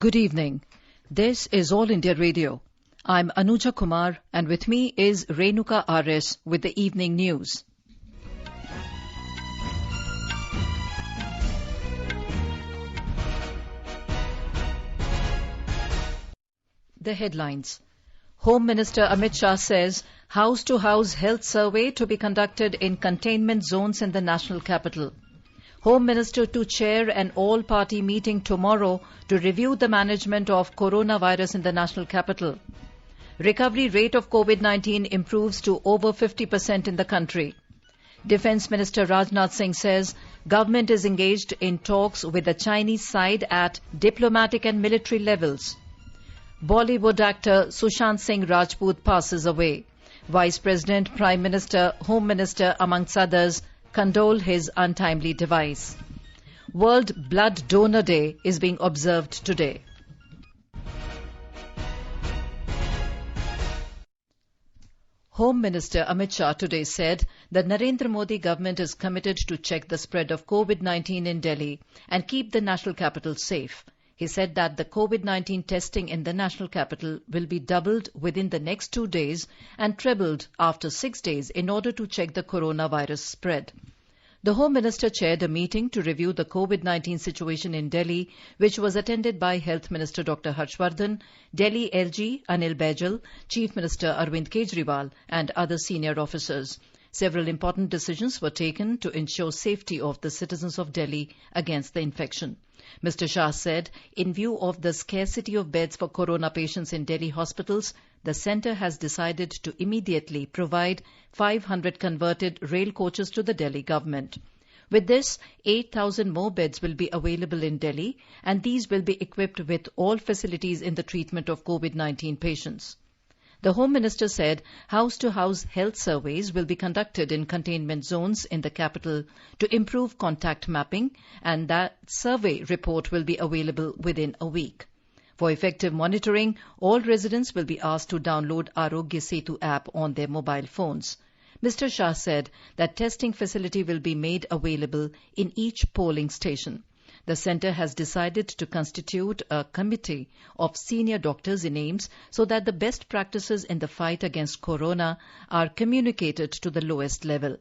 Good evening. This is All India Radio. I'm Anuja Kumar and with me is Renuka RS with the evening news. The headlines. Home Minister Amit Shah says house-to-house health survey to be conducted in containment zones in the national capital. Home Minister to chair an all-party meeting tomorrow to review the management of coronavirus in the national capital. Recovery rate of COVID-19 improves to over 50% in the country. Defence Minister Rajnath Singh says government is engaged in talks with the Chinese side at diplomatic and military levels. Bollywood actor Sushant Singh Rajput passes away. Vice President, Prime Minister, Home Minister, amongst others, condole his untimely demise. World Blood Donor Day is being observed today. Home Minister Amit Shah today said the Narendra Modi government is committed to check the spread of COVID-19 in Delhi and keep the national capital safe. He said that the COVID-19 testing in the national capital will be doubled within the next 2 days and trebled after 6 days in order to check the coronavirus spread. The Home Minister chaired a meeting to review the COVID-19 situation in Delhi, which was attended by Health Minister Dr. Harshvardhan, Delhi LG Anil Baijal, Chief Minister Arvind Kejriwal and other senior officers. Several important decisions were taken to ensure safety of the citizens of Delhi against the infection. Mr. Shah said, in view of the scarcity of beds for corona patients in Delhi hospitals, the centre has decided to immediately provide 500 converted rail coaches to the Delhi government. With this, 8,000 more beds will be available in Delhi, and these will be equipped with all facilities in the treatment of COVID-19 patients. The Home Minister said house-to-house health surveys will be conducted in containment zones in the capital to improve contact mapping, and that survey report will be available within a week. For effective monitoring, all residents will be asked to download Arogya Setu app on their mobile phones. Mr. Shah said that testing facility will be made available in each polling station. The centre has decided to constitute a committee of senior doctors in AIIMS so that the best practices in the fight against corona are communicated to the lowest level.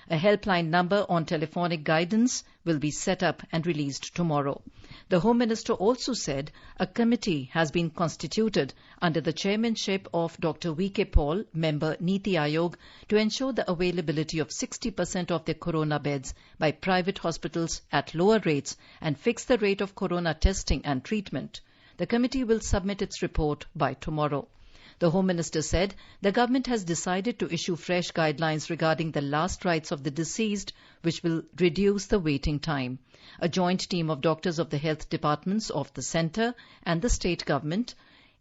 A helpline number on telephonic guidance will be set up and released tomorrow. The Home Minister also said a committee has been constituted under the chairmanship of Dr. V.K. Paul, member Niti Aayog, to ensure the availability of 60% of the corona beds by private hospitals at lower rates and fix the rate of corona testing and treatment. The committee will submit its report by tomorrow. The Home Minister said the government has decided to issue fresh guidelines regarding the last rites of the deceased, which will reduce the waiting time. A joint team of doctors of the health departments of the centre and the state government,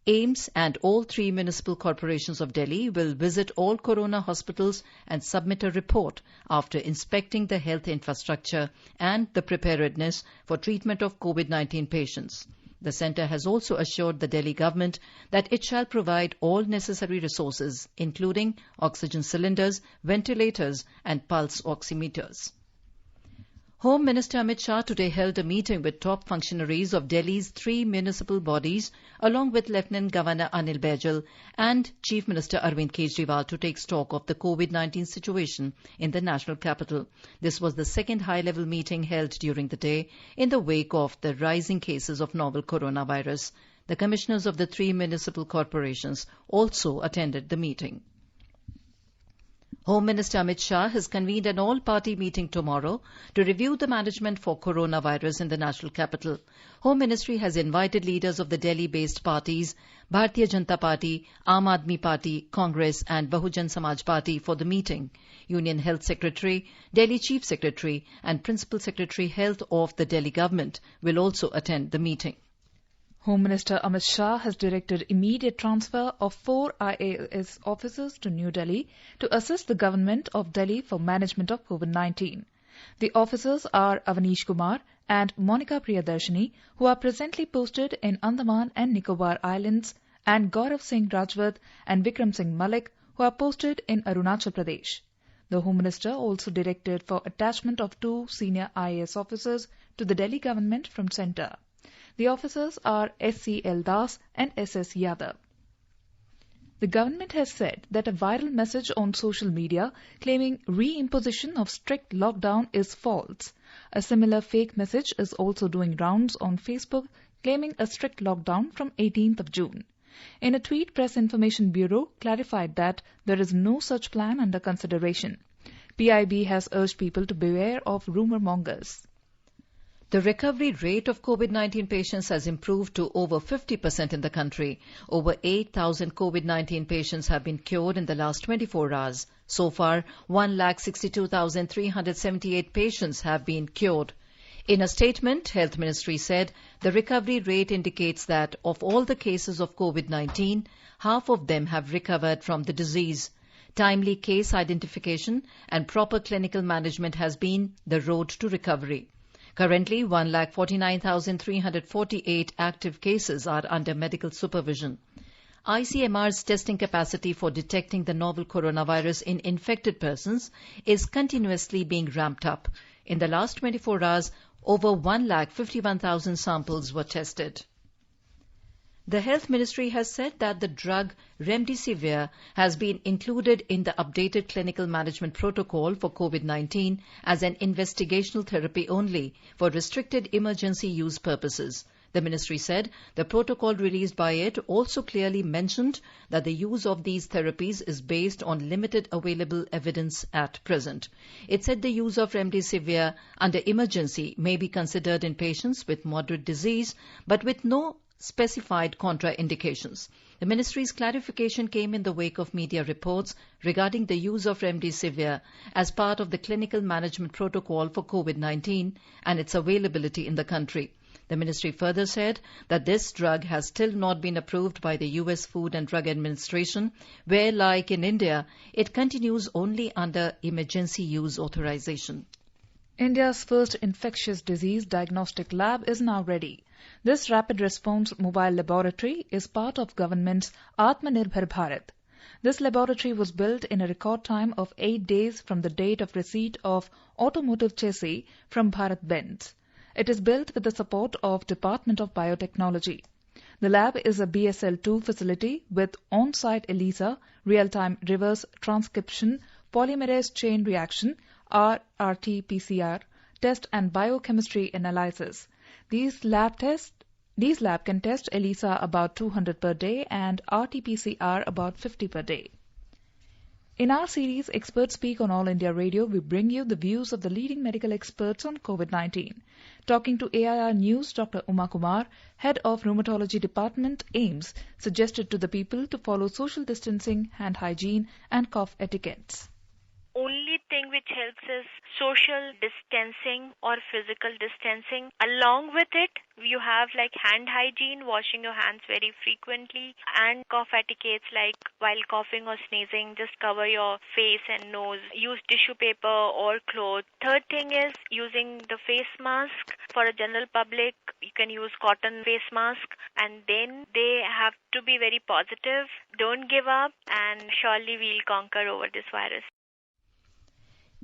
AIIMS and all 3 municipal corporations of Delhi will visit all corona hospitals and submit a report after inspecting the health infrastructure and the preparedness for treatment of COVID-19 patients. The centre has also assured the Delhi government that it shall provide all necessary resources, including oxygen cylinders, ventilators and pulse oximeters. Home Minister Amit Shah today held a meeting with top functionaries of Delhi's 3 municipal bodies, along with Lieutenant Governor Anil Baijal and Chief Minister Arvind Kejriwal, to take stock of the COVID-19 situation in the national capital. This was the second high-level meeting held during the day in the wake of the rising cases of novel coronavirus. The commissioners of the 3 municipal corporations also attended the meeting. Home Minister Amit Shah has convened an all-party meeting tomorrow to review the management for coronavirus in the national capital. Home Ministry has invited leaders of the Delhi-based parties, Bharatiya Janata Party, Aam Aadmi Party, Congress and Bahujan Samaj Party for the meeting. Union Health Secretary, Delhi Chief Secretary and Principal Secretary Health of the Delhi government will also attend the meeting. Home Minister Amit Shah has directed immediate transfer of 4 IAS officers to New Delhi to assist the government of Delhi for management of COVID-19. The officers are Avanish Kumar and Monica Priyadarshini, who are presently posted in Andaman and Nicobar Islands, and Gaurav Singh Rajwat and Vikram Singh Malik, who are posted in Arunachal Pradesh. The Home Minister also directed for attachment of 2 senior IAS officers to the Delhi government from centre. The officers are SCL Das and SS Yadav. The government has said that a viral message on social media claiming re-imposition of strict lockdown is false. A similar fake message is also doing rounds on Facebook claiming a strict lockdown from 18th of June. In a tweet, Press Information Bureau clarified that there is no such plan under consideration. PIB has urged people to beware of rumour mongers. The recovery rate of COVID-19 patients has improved to over 50% in the country. Over 8,000 COVID-19 patients have been cured in the last 24 hours. So far, 1,62,378 patients have been cured. In a statement, Health Ministry said the recovery rate indicates that of all the cases of COVID-19, half of them have recovered from the disease. Timely case identification and proper clinical management has been the road to recovery. Currently, 1,49,348 active cases are under medical supervision. ICMR's testing capacity for detecting the novel coronavirus in infected persons is continuously being ramped up. In the last 24 hours, over 1,51,000 samples were tested. The Health Ministry has said that the drug Remdesivir has been included in the updated clinical management protocol for COVID-19 as an investigational therapy only for restricted emergency use purposes. The Ministry said the protocol released by it also clearly mentioned that the use of these therapies is based on limited available evidence at present. It said the use of Remdesivir under emergency may be considered in patients with moderate disease but with no specified contraindications. The Ministry's clarification came in the wake of media reports regarding the use of Remdesivir as part of the clinical management protocol for COVID-19 and its availability in the country. The Ministry further said that this drug has still not been approved by the US Food and Drug Administration, where, like in India, it continues only under emergency use authorization. India's first infectious disease diagnostic lab is now ready. This rapid response mobile laboratory is part of government's Atmanirbhar Bharat. This laboratory was built in a record time of 8 days from the date of receipt of automotive chassis from Bharat Benz. It is built with the support of Department of Biotechnology. The lab is a BSL-2 facility with on-site ELISA, real-time reverse transcription, polymerase chain reaction, RT-PCR, test and biochemistry analysis. These lab can test ELISA about 200 per day and RT-PCR about 50 per day. In our series, Experts Speak on All India Radio, we bring you the views of the leading medical experts on COVID-19. Talking to AIR News, Dr. Uma Kumar, Head of Rheumatology Department, AIIMS, suggested to the people to follow social distancing, hand hygiene and cough etiquettes. Only thing which helps is social distancing or physical distancing. Along with it, you have like hand hygiene, washing your hands very frequently, and cough etiquettes like while coughing or sneezing, just cover your face and nose. Use tissue paper or cloth. Third thing is using the face mask. For a general public, you can use cotton face mask, and then they have to be very positive. Don't give up, and surely we'll conquer over this virus.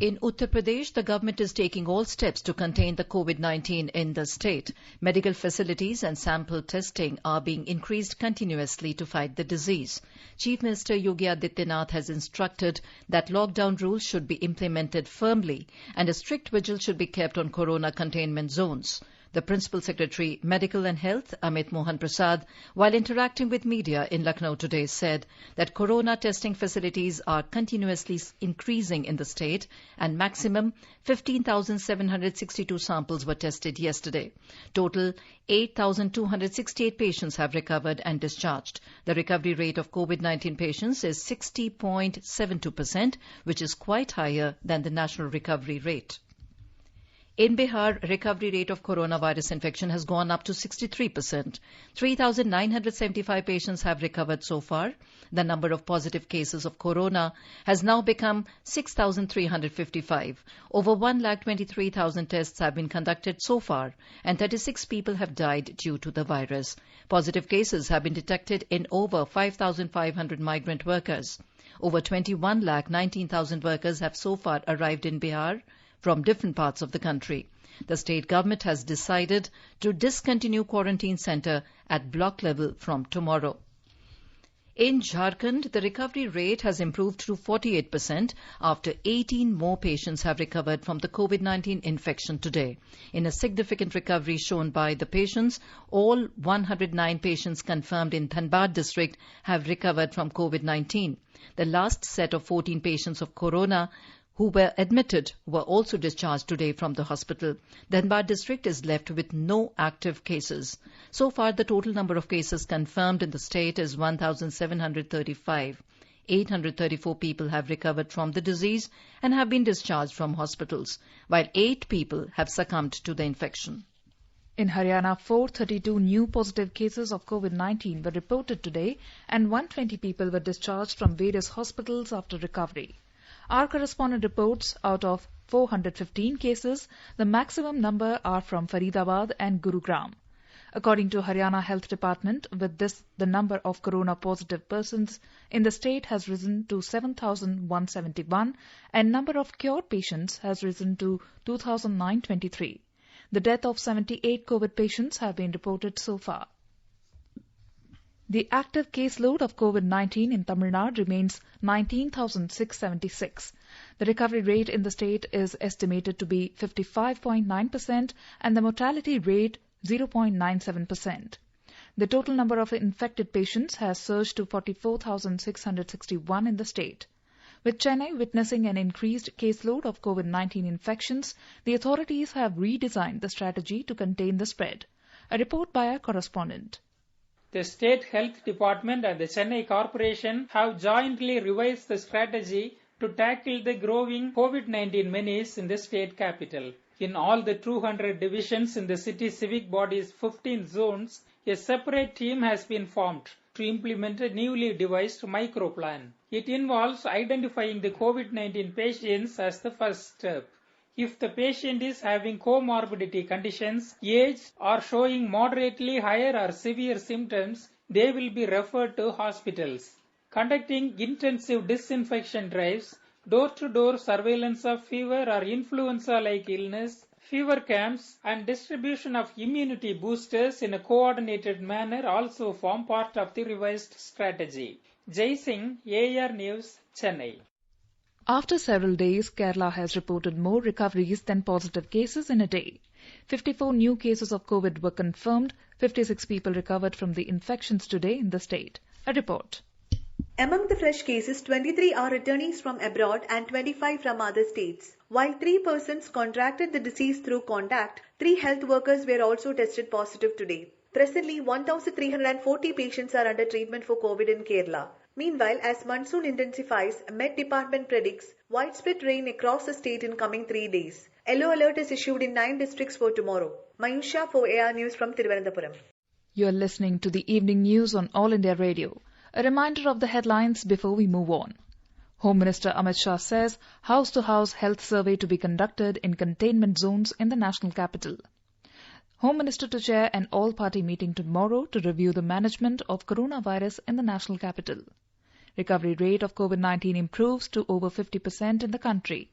In Uttar Pradesh, the government is taking all steps to contain the COVID-19 in the state. Medical facilities and sample testing are being increased continuously to fight the disease. Chief Minister Yogi Adityanath has instructed that lockdown rules should be implemented firmly and a strict vigil should be kept on corona containment zones. The Principal Secretary, Medical and Health, Amit Mohan Prasad, while interacting with media in Lucknow today, said that corona testing facilities are continuously increasing in the state and maximum 15,762 samples were tested yesterday. Total 8,268 patients have recovered and discharged. The recovery rate of COVID-19 patients is 60.72%, which is quite higher than the national recovery rate. In Bihar, recovery rate of coronavirus infection has gone up to 63%. 3,975 patients have recovered so far. The number of positive cases of corona has now become 6,355. Over 1,23,000 tests have been conducted so far, and 36 people have died due to the virus. Positive cases have been detected in over 5,500 migrant workers. Over 21,19,000 workers have so far arrived in Bihar from different parts of the country. The state government has decided to discontinue quarantine centre at block level from tomorrow. In Jharkhand, the recovery rate has improved to 48% after 18 more patients have recovered from the COVID-19 infection today. In a significant recovery shown by the patients, all 109 patients confirmed in Dhanbad district have recovered from COVID-19. The last set of 14 patients of corona who were admitted were also discharged today from the hospital. The Dhanbad district is left with no active cases. So far, the total number of cases confirmed in the state is 1,735. 834 people have recovered from the disease and have been discharged from hospitals, while 8 people have succumbed to the infection. In Haryana, 432 new positive cases of COVID-19 were reported today and 120 people were discharged from various hospitals after recovery. Our correspondent reports out of 415 cases, the maximum number are from Faridabad and Gurugram. According to Haryana Health Department, with this, the number of corona-positive persons in the state has risen to 7,171 and number of cured patients has risen to 2,923. The death of 78 COVID patients have been reported so far. The active caseload of COVID-19 in Tamil Nadu remains 19,676. The recovery rate in the state is estimated to be 55.9% and the mortality rate 0.97%. The total number of infected patients has surged to 44,661 in the state. With Chennai witnessing an increased caseload of COVID-19 infections, the authorities have redesigned the strategy to contain the spread. A report by our correspondent. The State Health Department and the Chennai Corporation have jointly revised the strategy to tackle the growing COVID-19 menace in the state capital. In all the 200 divisions in the city's civic body's 15 zones, a separate team has been formed to implement a newly devised micro-plan. It involves identifying the COVID-19 patients as the first step. If the patient is having comorbidity conditions, age, or showing moderately higher or severe symptoms, they will be referred to hospitals. Conducting intensive disinfection drives, door-to-door surveillance of fever or influenza-like illness, fever camps, and distribution of immunity boosters in a coordinated manner also form part of the revised strategy. Jai Singh, AR News, Chennai. After several days, Kerala has reported more recoveries than positive cases in a day. 54 new cases of COVID were confirmed. 56 people recovered from the infections today in the state. A report. Among the fresh cases, 23 are returnees from abroad and 25 from other states. While 3 persons contracted the disease through contact, 3 health workers were also tested positive today. Presently, 1,340 patients are under treatment for COVID in Kerala. Meanwhile, as monsoon intensifies, Met Department predicts widespread rain across the state in coming 3 days. Yellow alert is issued in 9 districts for tomorrow. Mayusha for AR News from Thiruvananthapuram. You are listening to the evening news on All India Radio. A reminder of the headlines before we move on. Home Minister Amit Shah says house-to-house health survey to be conducted in containment zones in the national capital. Home Minister to chair an all-party meeting tomorrow to review the management of coronavirus in the national capital. Recovery rate of COVID-19 improves to over 50% in the country.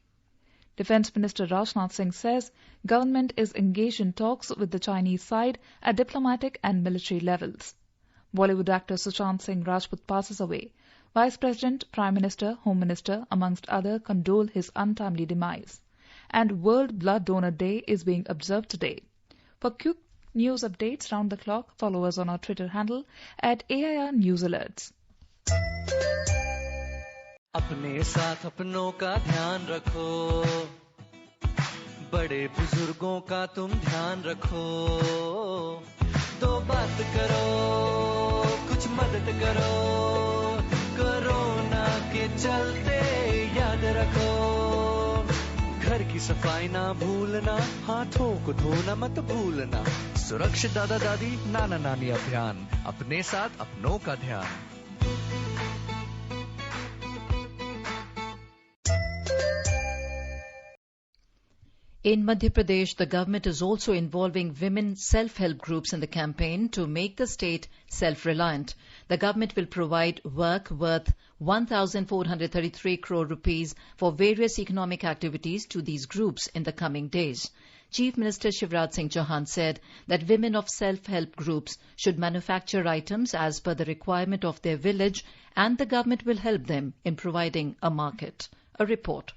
Defence Minister Rajnath Singh says government is engaged in talks with the Chinese side at diplomatic and military levels. Bollywood actor Sushant Singh Rajput passes away. Vice President, Prime Minister, Home Minister, amongst others, condole his untimely demise. And World Blood Donor Day is being observed today. For quick news updates round the clock, follow us on our Twitter handle at AIR News Alerts. अपने साथ अपनों का ध्यान रखो, बड़े बुजुर्गों का तुम ध्यान रखो, तो बात करो, कुछ मदद करो, कोरोना के चलते याद रखो, घर की सफाई ना भूलना, हाथों को धोना मत भूलना, सुरक्षित दादा दादी नाना नानी अभियान, अपने साथ अपनों का ध्यान. In Madhya Pradesh, the government is also involving women self-help groups in the campaign to make the state self-reliant. The government will provide work worth 1,433 crore rupees for various economic activities to these groups in the coming days. Chief Minister Shivraj Singh Chauhan said that women of self-help groups should manufacture items as per the requirement of their village, and the government will help them in providing a market. A report.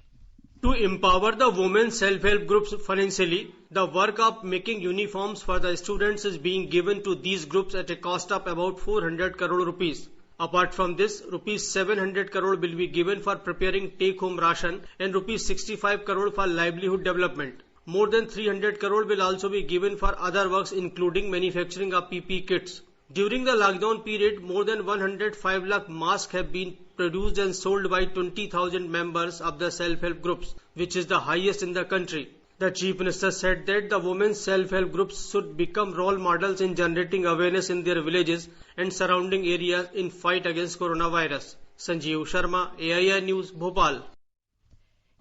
To empower the women self-help groups financially, the work of making uniforms for the students is being given to these groups at a cost of about 400 crore rupees. Apart from this, rupees 700 crore will be given for preparing take-home ration and rupees 65 crore for livelihood development. More than 300 crore will also be given for other works including manufacturing of PPE kits. During the lockdown period, more than 105 lakh masks have been produced and sold by 20,000 members of the self-help groups, which is the highest in the country. The Chief Minister said that the women's self-help groups should become role models in generating awareness in their villages and surrounding areas in fight against coronavirus. Sanjeev Sharma, AIR News, Bhopal.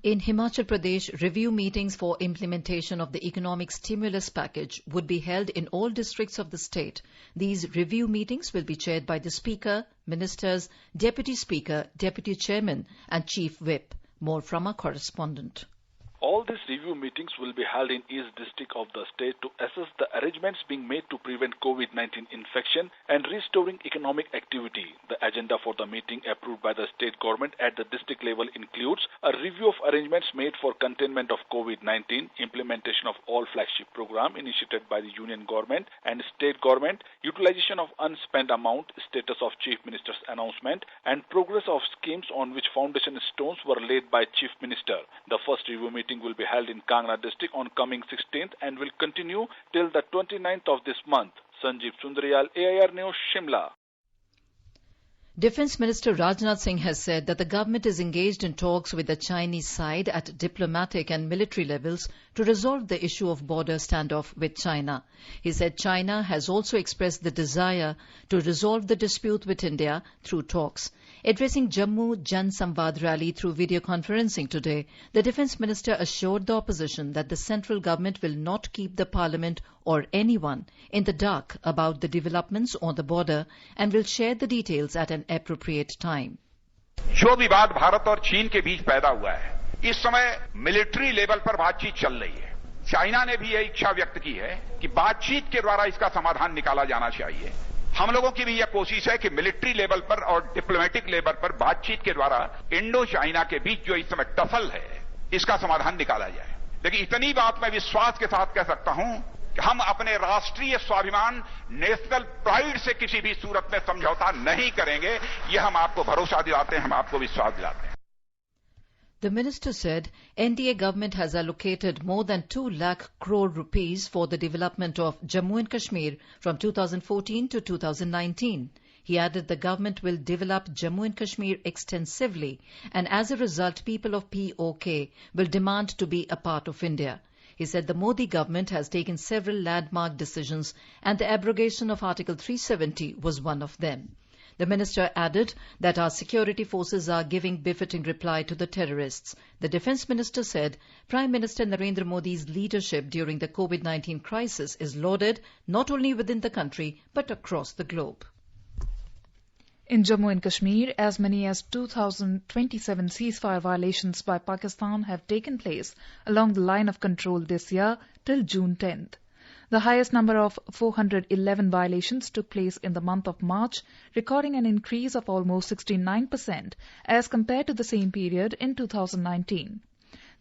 In Himachal Pradesh, review meetings for implementation of the economic stimulus package would be held in all districts of the state. These review meetings will be chaired by the Speaker, Ministers, Deputy Speaker, Deputy Chairman and Chief Whip. More from our correspondent. All these review meetings will be held in each district of the state to assess the arrangements being made to prevent COVID-19 infection and restoring economic activity. The agenda for the meeting approved by the state government at the district level includes a review of arrangements made for containment of COVID-19, implementation of all flagship program initiated by the union government and state government, utilization of unspent amount, status of Chief Minister's announcement, and progress of schemes on which foundation stones were laid by Chief Minister. The first review meeting will be held in Kangra district on coming 16th and will continue till the 29th of this month. Sanjeev Sundaryal, AIR News, Shimla. Defence Minister Rajnath Singh has said that the government is engaged in talks with the Chinese side at diplomatic and military levels to resolve the issue of border standoff with China. He said China has also expressed the desire to resolve the dispute with India through talks. Addressing Jammu Jan Samvad rally through video conferencing today, the Defence Minister assured the opposition that the central government will not keep the Parliament or anyone in the dark about the developments on the border and will share the details at an appropriate time. जो विवाद भारत और चीन के बीच पैदा हुआ है, इस समय मिलिट्री लेवल पर बातचीत चल रही है. चाइना ने भी यह इच्छा व्यक्त की है कि बातचीत के द्वारा इसका समाधान निकाला जाना चाहिए. हम लोगों की भी यह कोशिश है कि मिलिट्री लेवल पर और डिप्लोमेटिक लेवल पर बातचीत के द्वारा इंडो चाइना के बीच जो इस समय टसल है, इसका समाधान निकाला जाए. लेकिन इतनी बात मैं विश्वास के साथ कह सकता हूं कि हम अपने राष्ट्रीय स्वाभिमान, नेशनल प्राइड से किसी भी सूरत में समझौता नहीं करेंगे. यह हम आपको भरोसा दिलाते हैं, हम आपको विश्वास दिलाते हैं. The minister said NDA government has allocated more than 2 lakh crore rupees for the development of Jammu and Kashmir from 2014 to 2019. He added the government will develop Jammu and Kashmir extensively, and as a result people of POK will demand to be a part of India. He said the Modi government has taken several landmark decisions and the abrogation of Article 370 was one of them. The minister added that our security forces are giving befitting reply to the terrorists. The defence minister said Prime Minister Narendra Modi's leadership during the COVID-19 crisis is lauded not only within the country but across the globe. In Jammu and Kashmir, as many as 2,027 ceasefire violations by Pakistan have taken place along the line of control this year till June 10th. The highest number of 411 violations took place in the month of March, recording an increase of almost 69% as compared to the same period in 2019.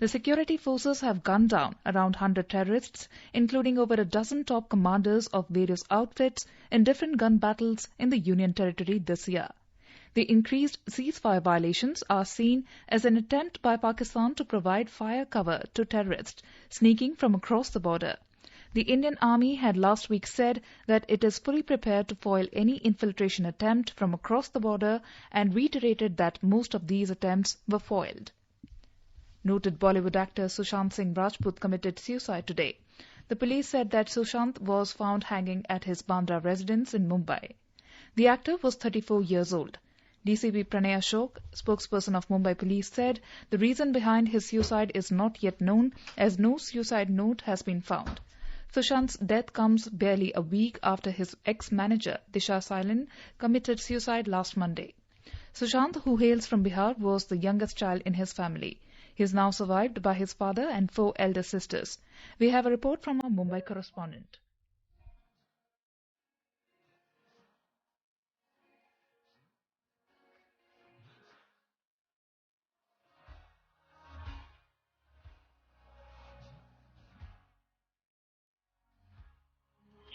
The security forces have gunned down around 100 terrorists, including over a dozen top commanders of various outfits in different gun battles in the Union Territory this year. The increased ceasefire violations are seen as an attempt by Pakistan to provide fire cover to terrorists sneaking from across the border. The Indian Army had last week said that it is fully prepared to foil any infiltration attempt from across the border and reiterated that most of these attempts were foiled. Noted Bollywood actor Sushant Singh Rajput committed suicide today. The police said that Sushant was found hanging at his Bandra residence in Mumbai. The actor was 34 years old. DCP Pranay Ashok, spokesperson of Mumbai Police, said the reason behind his suicide is not yet known as no suicide note has been found. Sushant's death comes barely a week after his ex-manager, Disha Sailen, committed suicide last Monday. Sushant, who hails from Bihar, was the youngest child in his family. He is now survived by his father and 4 elder sisters. We have a report from our Mumbai correspondent.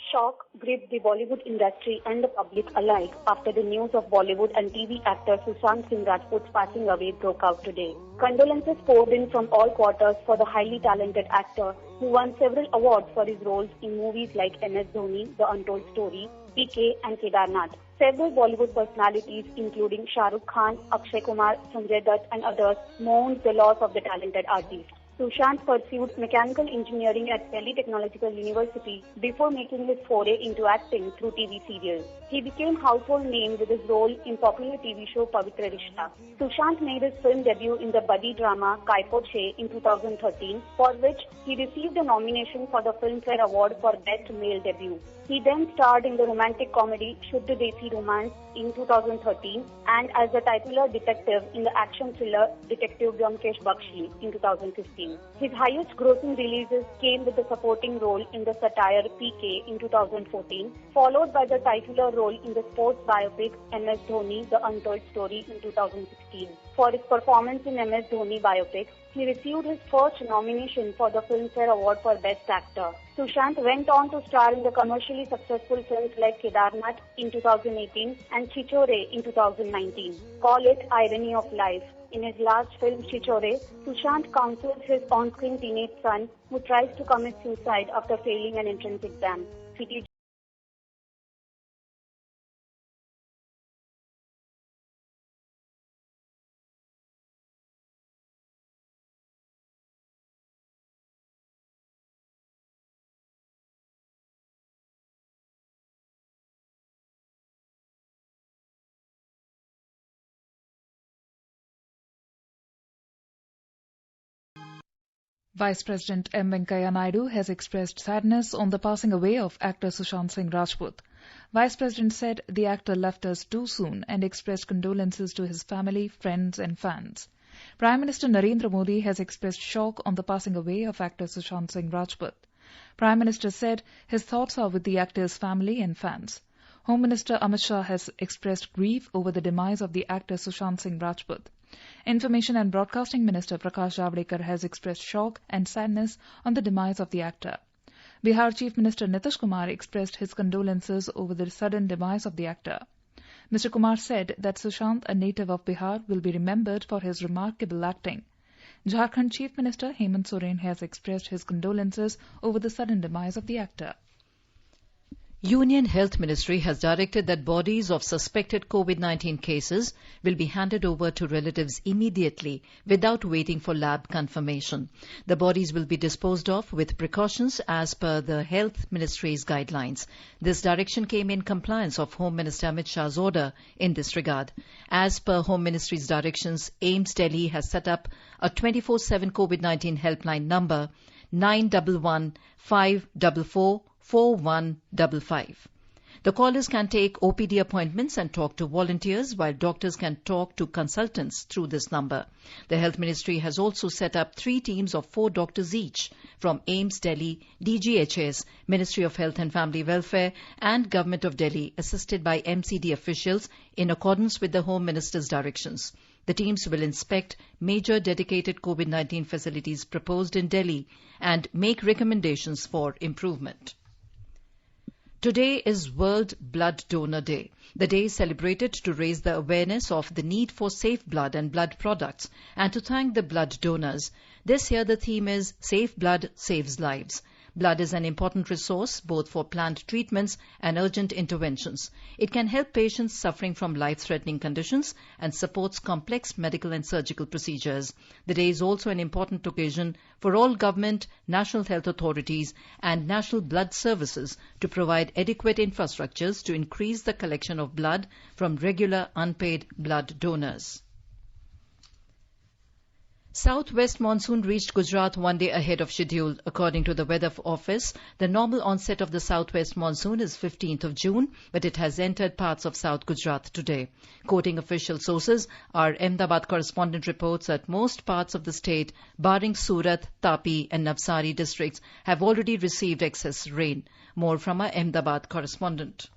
Shock gripped the Bollywood industry and the public alike after the news of Bollywood and TV actor Sushant Singh Rajput's passing away broke out today. Condolences poured in from all quarters for the highly talented actor who won several awards for his roles in movies like MS Dhoni, The Untold Story, PK and Kedarnath. Several Bollywood personalities including Shah Rukh Khan, Akshay Kumar, Sanjay Dutt and others mourned the loss of the talented artist. Sushant pursued mechanical engineering at Delhi Technological University before making his foray into acting through TV serials. He became household name with his role in popular TV show Pavitra Rishta. Sushant made his film debut in the buddy drama Kai Po Che in 2013, for which he received a nomination for the Filmfare Award for Best Male Debut. He then starred in the romantic comedy Shuddh Desi Romance in 2013 and as the titular detective in the action thriller Detective Vyomkesh Bakshi in 2015. His highest grossing releases came with the supporting role in the satire PK in 2014, followed by the titular role in the sports biopic MS Dhoni, The Untold Story in 2016. For his performance in MS Dhoni biopic, he received his first nomination for the Filmfare Award for Best Actor. Sushant went on to star in the commercially successful films like Kedarnath in 2018 and Chichore in 2019. Call it irony of life. In his last film, Chichore, Sushant counsels his on-screen teenage son who tries to commit suicide after failing an entrance exam. Vice President M. Venkaiah Naidu has expressed sadness on the passing away of actor Sushant Singh Rajput. Vice President said the actor left us too soon and expressed condolences to his family, friends and fans. Prime Minister Narendra Modi has expressed shock on the passing away of actor Sushant Singh Rajput. Prime Minister said his thoughts are with the actor's family and fans. Home Minister Amit Shah has expressed grief over the demise of the actor Sushant Singh Rajput. Information and Broadcasting Minister Prakash Javadekar has expressed shock and sadness on the demise of the actor. Bihar Chief Minister Nitish Kumar expressed his condolences over the sudden demise of the actor. Mr. Kumar said that Sushant, a native of Bihar, will be remembered for his remarkable acting. Jharkhand Chief Minister Hemant Soren has expressed his condolences over the sudden demise of the actor. Union Health Ministry has directed that bodies of suspected COVID-19 cases will be handed over to relatives immediately without waiting for lab confirmation. The bodies will be disposed of with precautions as per the Health Ministry's guidelines. This direction came in compliance of Home Minister Amit Shah's order in this regard. As per Home Ministry's directions, AIIMS Delhi has set up a 24/7 COVID-19 helpline number 911 544 4155. The callers can take OPD appointments and talk to volunteers, while doctors can talk to consultants through this number. The Health Ministry has also set up 3 teams of 4 doctors each from AIIMS Delhi, DGHS, Ministry of Health and Family Welfare and Government of Delhi, assisted by MCD officials in accordance with the Home Minister's directions. The teams will inspect major dedicated COVID-19 facilities proposed in Delhi and make recommendations for improvement. Today is World Blood Donor Day. The day is celebrated to raise the awareness of the need for safe blood and blood products and to thank the blood donors. This year the theme is Safe Blood Saves Lives. Blood is an important resource both for planned treatments and urgent interventions. It can help patients suffering from life-threatening conditions and supports complex medical and surgical procedures. The day is also an important occasion for all government, national health authorities and national blood services to provide adequate infrastructures to increase the collection of blood from regular unpaid blood donors. Southwest monsoon reached Gujarat one day ahead of schedule. According to the Weather Office, the normal onset of the southwest monsoon is 15th of June, but it has entered parts of South Gujarat today. Quoting official sources, our Ahmedabad correspondent reports that most parts of the state, barring Surat, Tapi and Navsari districts, have already received excess rain. More from our Ahmedabad correspondent.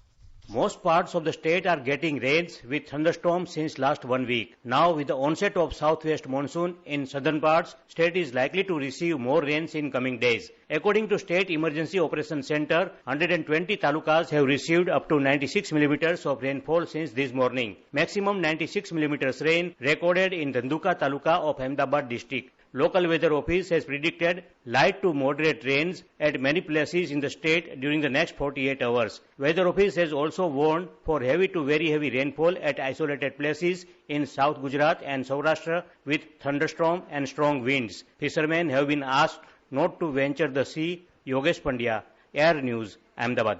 Most parts of the state are getting rains with thunderstorms since last 1 week. Now, with the onset of southwest monsoon in southern parts, state is likely to receive more rains in coming days. According to State Emergency Operations Center, 120 talukas have received up to 96 millimeters of rainfall since this morning. Maximum 96 millimeters rain recorded in Dhanduka taluka of Ahmedabad district. Local weather office has predicted light to moderate rains at many places in the state during the next 48 hours. Weather office has also warned for heavy to very heavy rainfall at isolated places in South Gujarat and Saurashtra with thunderstorm and strong winds. Fishermen have been asked not to venture the sea. Yogesh Pandya, Air News, Ahmedabad.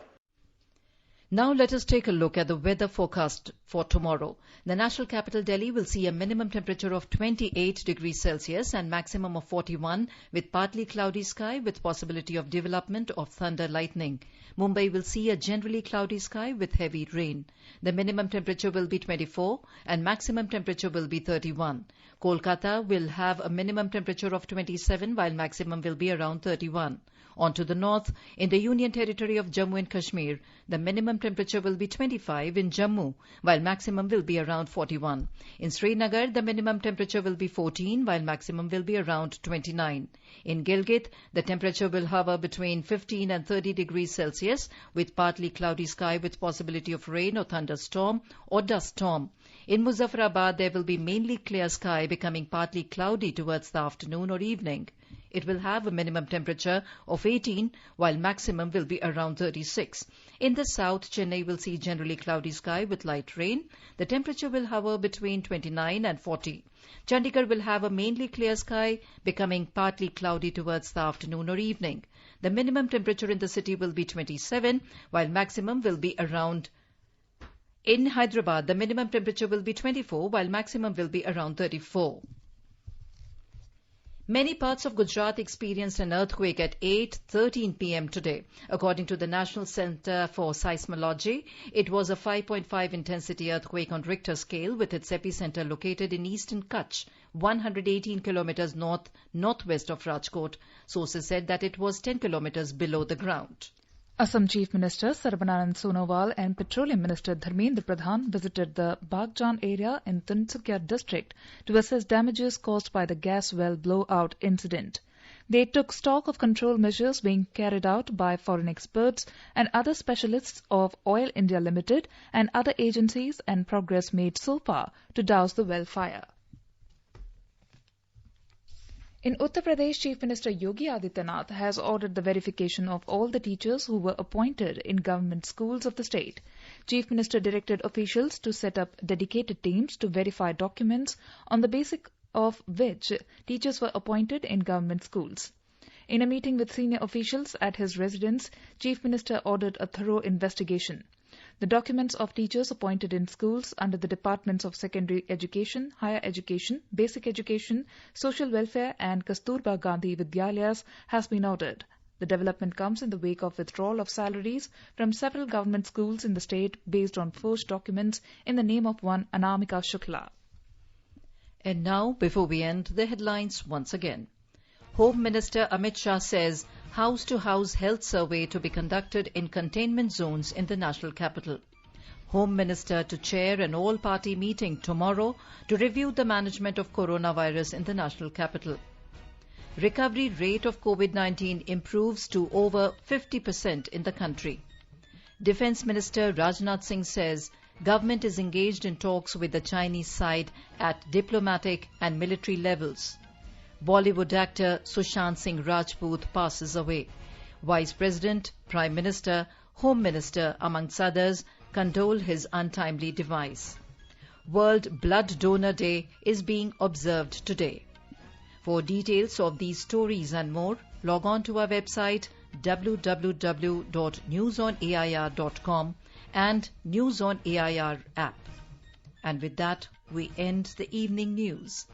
Now let us take a look at the weather forecast for tomorrow. The national capital Delhi will see a minimum temperature of 28 degrees Celsius and maximum of 41 with partly cloudy sky with possibility of development of thunder lightning. Mumbai will see a generally cloudy sky with heavy rain. The minimum temperature will be 24 and maximum temperature will be 31. Kolkata will have a minimum temperature of 27 while maximum will be around 31. On to the north, in the Union Territory of Jammu and Kashmir, the minimum temperature will be 25 in Jammu, while maximum will be around 41. In Srinagar, the minimum temperature will be 14, while maximum will be around 29. In Gilgit, the temperature will hover between 15 and 30 degrees Celsius, with partly cloudy sky with possibility of rain or thunderstorm or dust storm. In Muzaffarabad, there will be mainly clear sky, becoming partly cloudy towards the afternoon or evening. It will have a minimum temperature of 18, while maximum will be around 36. In the south, Chennai will see generally cloudy sky with light rain. The temperature will hover between 29 and 40. Chandigarh will have a mainly clear sky, becoming partly cloudy towards the afternoon or evening. The minimum temperature in the city will be 27, while maximum will be around. In Hyderabad, the minimum temperature will be 24, while maximum will be around 34. Many parts of Gujarat experienced an earthquake at 8:13 p.m. today. According to the National Centre for Seismology, it was a 5.5 intensity earthquake on Richter scale with its epicenter located in eastern Kutch, 118 kilometers northwest of Rajkot. Sources said that it was 10 kilometers below the ground. Assam Chief Minister Sarbananand Sonowal and Petroleum Minister Dharmendra Pradhan visited the Bagjan area in Tinsukia district to assess damages caused by the gas well blowout incident. They took stock of control measures being carried out by foreign experts and other specialists of Oil India Limited and other agencies and progress made so far to douse the well fire. In Uttar Pradesh, Chief Minister Yogi Adityanath has ordered the verification of all the teachers who were appointed in government schools of the state. Chief Minister directed officials to set up dedicated teams to verify documents on the basis of which teachers were appointed in government schools. In a meeting with senior officials at his residence, Chief Minister ordered a thorough investigation. The documents of teachers appointed in schools under the Departments of Secondary Education, Higher Education, Basic Education, Social Welfare and Kasturba Gandhi Vidyalayas has been ordered. The development comes in the wake of withdrawal of salaries from several government schools in the state based on forged documents in the name of one Anamika Shukla. And now, before we end, the headlines once again. Home Minister Amit Shah says house-to-house health survey to be conducted in containment zones in the national capital. Home Minister to chair an all-party meeting tomorrow to review the management of coronavirus in the national capital. Recovery rate of COVID-19 improves to over 50% in the country. Defence Minister Rajnath Singh says government is engaged in talks with the Chinese side at diplomatic and military levels. Bollywood actor Sushant Singh Rajput passes away. Vice President, Prime Minister, Home Minister, amongst others, condole his untimely demise. World Blood Donor Day is being observed today. For details of these stories and more, log on to our website www.newsonair.com and News on AIR app. And with that, we end the evening news.